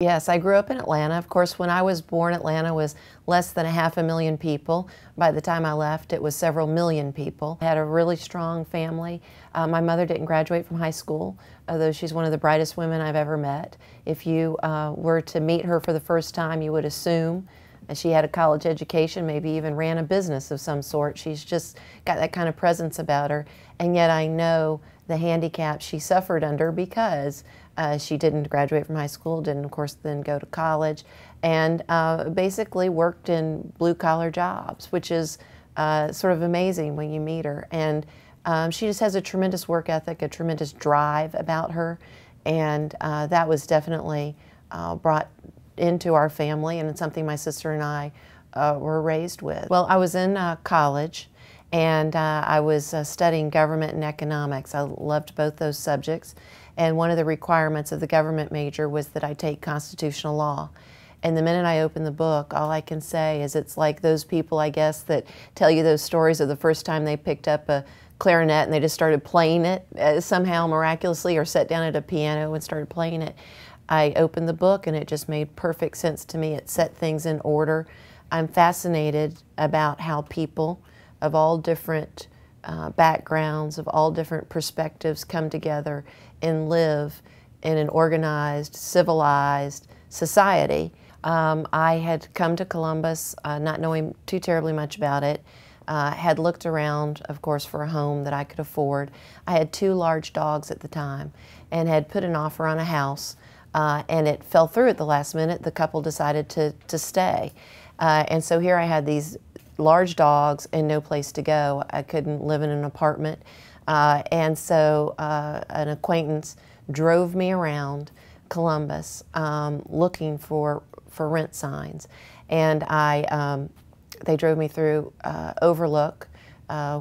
Yes, I grew up in Atlanta. Of course, when I was born, Atlanta was less than 500,000 people. By the time I left, it was several million people. I had a really strong family. My mother didn't graduate from high school, although she's one of the brightest women I've ever met. If you were to meet her for the first time, you would assume she had a college education, maybe even ran a business of some sort. She's just got that kind of presence about her. And yet I know the handicap she suffered under because she didn't graduate from high school, didn't of course then go to college, and basically worked in blue-collar jobs, which is sort of amazing when you meet her. And she just has a tremendous work ethic, a tremendous drive about her, and that was definitely brought into our family, and it's something my sister and I were raised with. Well, I was in college, and I was studying government and economics. I loved both those subjects, and one of the requirements of the government major was that I take constitutional law. And the minute I open the book, all I can say is it's like those people, I guess, that tell you those stories of the first time they picked up a clarinet and they just started playing it somehow miraculously, or sat down at a piano and started playing it. I opened the book and it just made perfect sense to me. It set things in order. I'm fascinated about how people of all different backgrounds, of all different perspectives come together and live in an organized, civilized society. I had come to Columbus not knowing too terribly much about it. Had looked around, of course, for a home that I could afford. I had 2 large dogs at the time and had put an offer on a house, and it fell through at the last minute. The couple decided to stay. And so here I had these large dogs and no place to go. I couldn't live in an apartment. And so an acquaintance drove me around Columbus looking for rent signs. And they drove me through Overlook,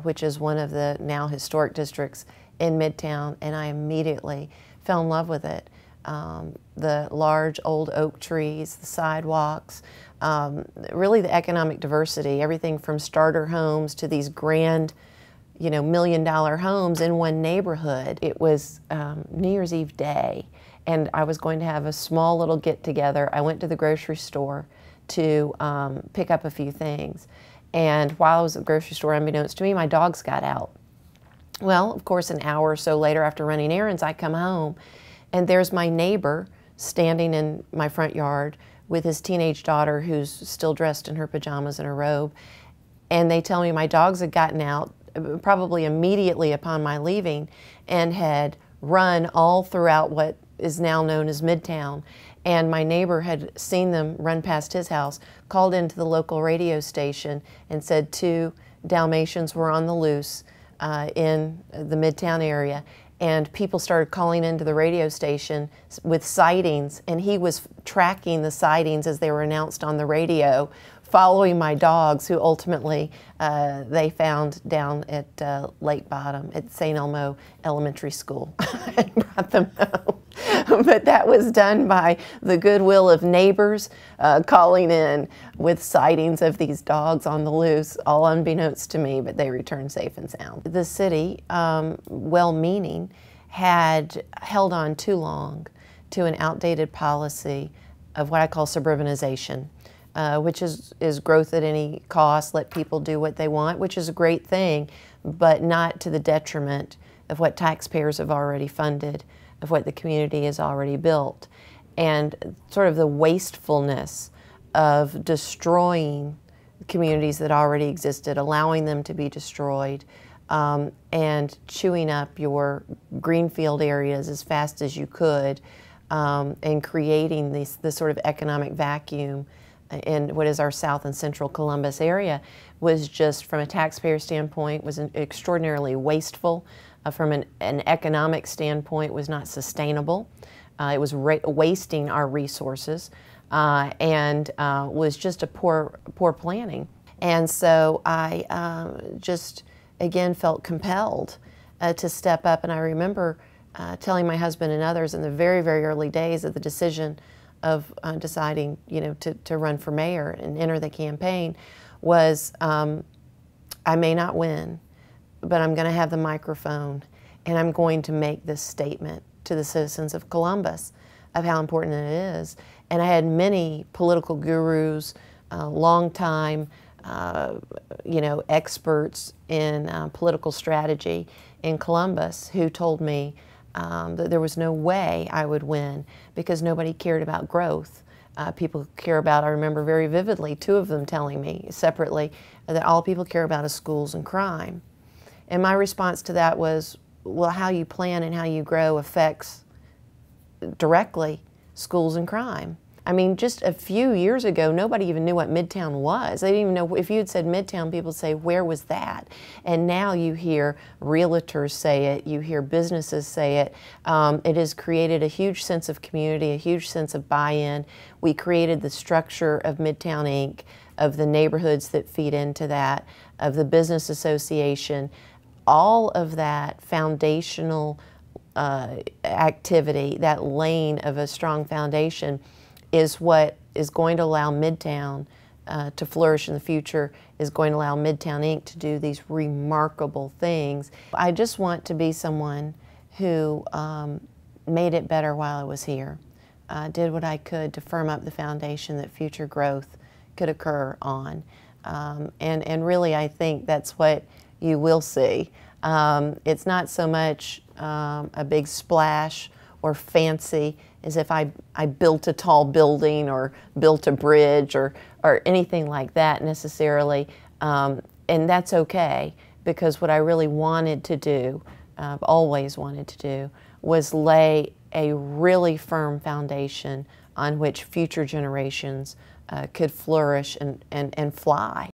which is one of the now historic districts in Midtown, and I immediately fell in love with it. The large old oak trees, the sidewalks, really the economic diversity, everything from starter homes to these grand, $1-million homes in one neighborhood. It was New Year's Eve day, and I was going to have a small little get-together. I went to the grocery store to pick up a few things, and while I was at the grocery store, unbeknownst to me, my dogs got out. Well, of course, an hour or so later, after running errands, I come home, and there's my neighbor standing in my front yard with his teenage daughter who's still dressed in her pajamas and her robe. And they tell me my dogs had gotten out probably immediately upon my leaving and had run all throughout what is now known as Midtown. And my neighbor had seen them run past his house, called into the local radio station and said 2 Dalmatians were on the loose in the Midtown area. And people started calling into the radio station with sightings, and he was tracking the sightings as they were announced on the radio, following my dogs, who ultimately they found down at Lake Bottom at St. Elmo Elementary School and brought them home. But that was done by the goodwill of neighbors calling in with sightings of these dogs on the loose, all unbeknownst to me, but they returned safe and sound. The city, well-meaning, had held on too long to an outdated policy of what I call suburbanization. Which is growth at any cost, let people do what they want, which is a great thing, but not to the detriment of what taxpayers have already funded, of what the community has already built, and sort of the wastefulness of destroying communities that already existed, allowing them to be destroyed, and chewing up your greenfield areas as fast as you could, and creating this sort of economic vacuum in what is our South and Central Columbus area, was just, from a taxpayer standpoint, was extraordinarily wasteful. From an economic standpoint, was not sustainable. It was wasting our resources, and was just a poor planning. And so I just, again, felt compelled to step up. And I remember telling my husband and others in the very, very early days of the decision of deciding, to run for mayor and enter the campaign, was I may not win, but I'm going to have the microphone, and I'm going to make this statement to the citizens of Columbus of how important it is. And I had many political gurus, long-time experts in political strategy in Columbus who told me that there was no way I would win because nobody cared about growth. People care about, I remember very vividly, two of them telling me separately that all people care about is schools and crime. And my response to that was, well, how you plan and how you grow affects directly schools and crime. I mean, just a few years ago, nobody even knew what Midtown was. They didn't even know, if you had said Midtown, people would say, where was that? And now you hear realtors say it, you hear businesses say it. It has created a huge sense of community, a huge sense of buy-in. We created the structure of Midtown Inc., of the neighborhoods that feed into that, of the business association. All of that foundational activity, that lane of a strong foundation, is what is going to allow Midtown to flourish in the future, is going to allow Midtown Inc. to do these remarkable things. I just want to be someone who made it better while I was here, did what I could to firm up the foundation that future growth could occur on. And really, I think that's what you will see. It's not so much a big splash or fancy as if I built a tall building or built a bridge or anything like that necessarily. And that's okay, because what I really wanted to do, I've always wanted to do, was lay a really firm foundation on which future generations could flourish and fly.